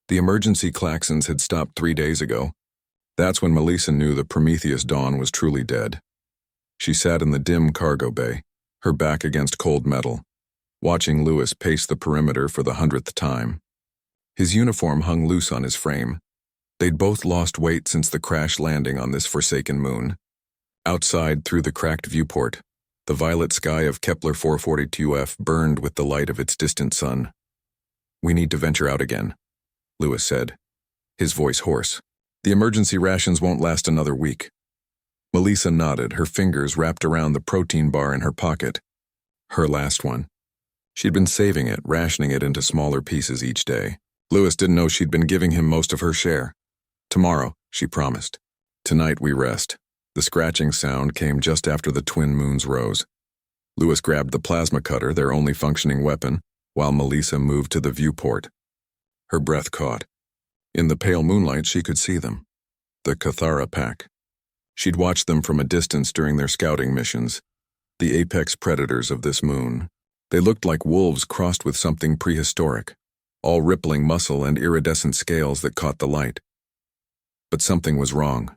The emergency klaxons had stopped 3 days ago. That's when Melissa knew the Prometheus Dawn was truly dead. She sat in the dim cargo bay, her back against cold metal, watching Lewis pace the perimeter for the 100th time. His uniform hung loose on his frame. They'd both lost weight since the crash landing on this forsaken moon. Outside, through the cracked viewport, the violet sky of Kepler 442f burned with the light of its distant sun. "We need to venture out again," Lewis said, his voice hoarse. "The emergency rations won't last another week." Melissa nodded, her fingers wrapped around the protein bar in her pocket. Her last one. She'd been saving it, rationing it into smaller pieces each day. Lewis didn't know she'd been giving him most of her share. "Tomorrow," she promised. "Tonight we rest." The scratching sound came just after the twin moons rose. Lewis grabbed the plasma cutter, their only functioning weapon, while Melissa moved to the viewport. Her breath caught. In the pale moonlight, she could see them. The Cathara pack. She'd watched them from a distance during their scouting missions, the apex predators of this moon. They looked like wolves crossed with something prehistoric, all rippling muscle and iridescent scales that caught the light. But something was wrong.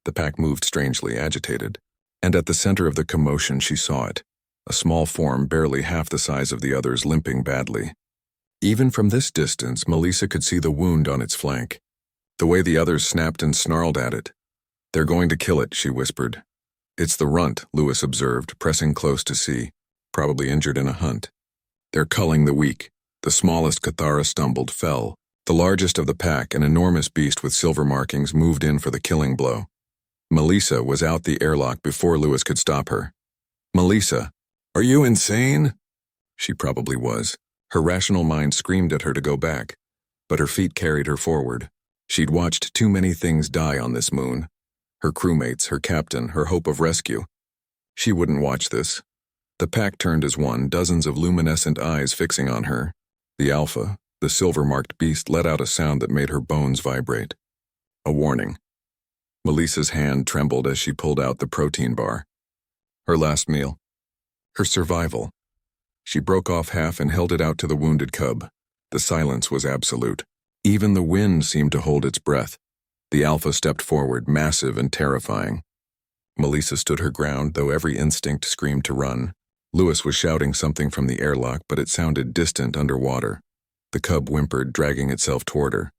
The pack moved strangely, agitated, and at the center of the commotion she saw it, a small form barely half the size of the others limping badly. Even from this distance, Melissa could see the wound on its flank, the way the others snapped and snarled at it. "They're going to kill it," she whispered. "It's the runt," Lewis observed, pressing close to see, probably injured in a hunt. "They're culling the weak." The smallest Cathara stumbled, fell. The largest of the pack, an enormous beast with silver markings, moved in for the killing blow. Melissa was out the airlock before Lewis could stop her. "Melissa, are you insane?" She probably was. Her rational mind screamed at her to go back, but her feet carried her forward. She'd watched too many things die on this moon. Her crewmates, her captain, her hope of rescue. She wouldn't watch this. The pack turned as one, dozens of luminescent eyes fixing on her. The Alpha, the silver-marked beast, let out a sound that made her bones vibrate. A warning. Melissa's hand trembled as she pulled out the protein bar. Her last meal. Her survival. She broke off half and held it out to the wounded cub. The silence was absolute. Even the wind seemed to hold its breath. The Alpha stepped forward, massive and terrifying. Melissa stood her ground, though every instinct screamed to run. Lewis was shouting something from the airlock, but it sounded distant underwater. The cub whimpered, dragging itself toward her.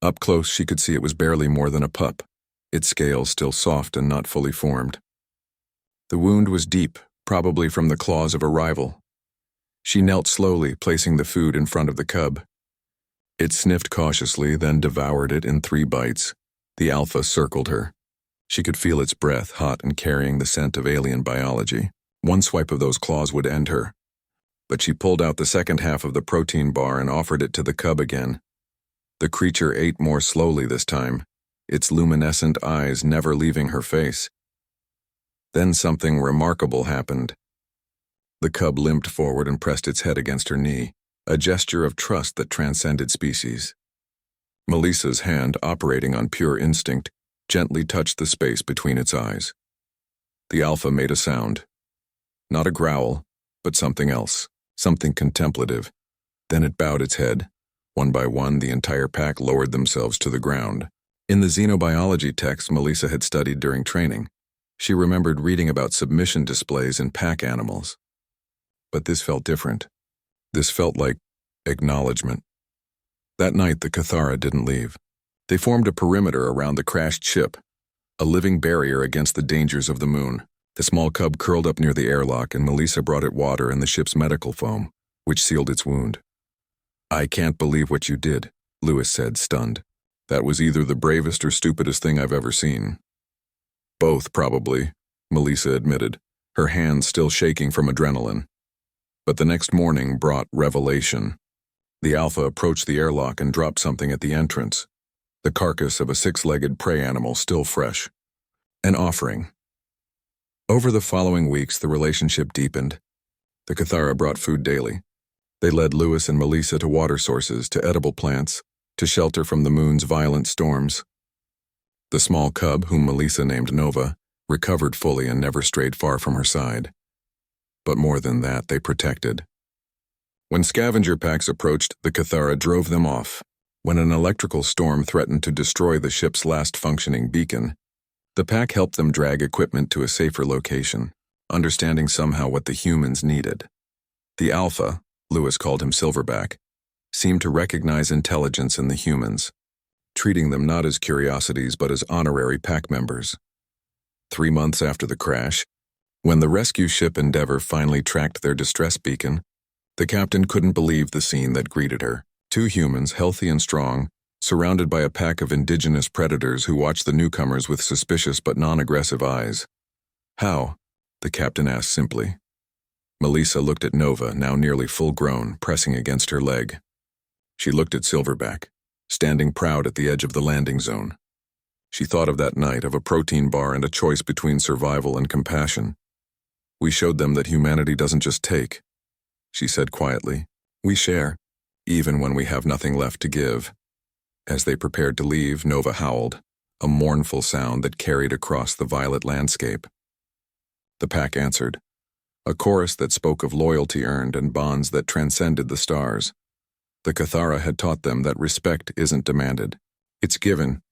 Up close, she could see it was barely more than a pup, its scales still soft and not fully formed. The wound was deep, probably from the claws of a rival. She knelt slowly, placing the food in front of the cub. It sniffed cautiously, then devoured it in 3 bites. The Alpha circled her. She could feel its breath, hot and carrying the scent of alien biology. One swipe of those claws would end her. But she pulled out the second half of the protein bar and offered it to the cub again. The creature ate more slowly this time, its luminescent eyes never leaving her face. Then something remarkable happened. The cub limped forward and pressed its head against her knee, a gesture of trust that transcended species. Melissa's hand, operating on pure instinct, gently touched the space between its eyes. The Alpha made a sound. Not a growl, but something else, something contemplative. Then it bowed its head. One by one, the entire pack lowered themselves to the ground. In the xenobiology text Melissa had studied during training, she remembered reading about submission displays in pack animals. But this felt different. This felt like acknowledgement. That night, the Cathara didn't leave. They formed a perimeter around the crashed ship, a living barrier against the dangers of the moon. The small cub curled up near the airlock, and Melissa brought it water and the ship's medical foam, which sealed its wound. "I can't believe what you did," Lewis said, stunned. "That was either the bravest or stupidest thing I've ever seen." "Both, probably," Melissa admitted, her hands still shaking from adrenaline. But the next morning brought revelation. The Alpha approached the airlock and dropped something at the entrance, the carcass of a 6-legged prey animal still fresh. An offering. Over the following weeks, the relationship deepened. The Cathara brought food daily. They led Lewis and Melissa to water sources, to edible plants, to shelter from the moon's violent storms. The small cub, whom Melissa named Nova, recovered fully and never strayed far from her side. But more than that, they protected. When scavenger packs approached, the Cathara drove them off. When an electrical storm threatened to destroy the ship's last functioning beacon, the pack helped them drag equipment to a safer location, understanding somehow what the humans needed. The Alpha, Lewis called him Silverback, seemed to recognize intelligence in the humans, treating them not as curiosities but as honorary pack members. 3 months after the crash, when the rescue ship Endeavour finally tracked their distress beacon, the captain couldn't believe the scene that greeted her. 2 humans, healthy and strong, surrounded by a pack of indigenous predators who watched the newcomers with suspicious but non-aggressive eyes. How? The captain asked simply. Melissa looked at Nova, now nearly full-grown, pressing against her leg. She looked at Silverback, standing proud at the edge of the landing zone. She thought of that night, of a protein bar and a choice between survival and compassion. We showed them that humanity doesn't just take, she said quietly. We share, even when we have nothing left to give. As they prepared to leave, Nova howled, a mournful sound that carried across the violet landscape. The pack answered, a chorus that spoke of loyalty earned and bonds that transcended the stars. The Cathara had taught them that respect isn't demanded, it's given.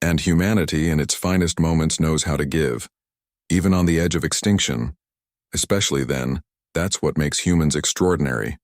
And humanity in its finest moments knows how to give. Even on the edge of extinction, especially then, that's what makes humans extraordinary.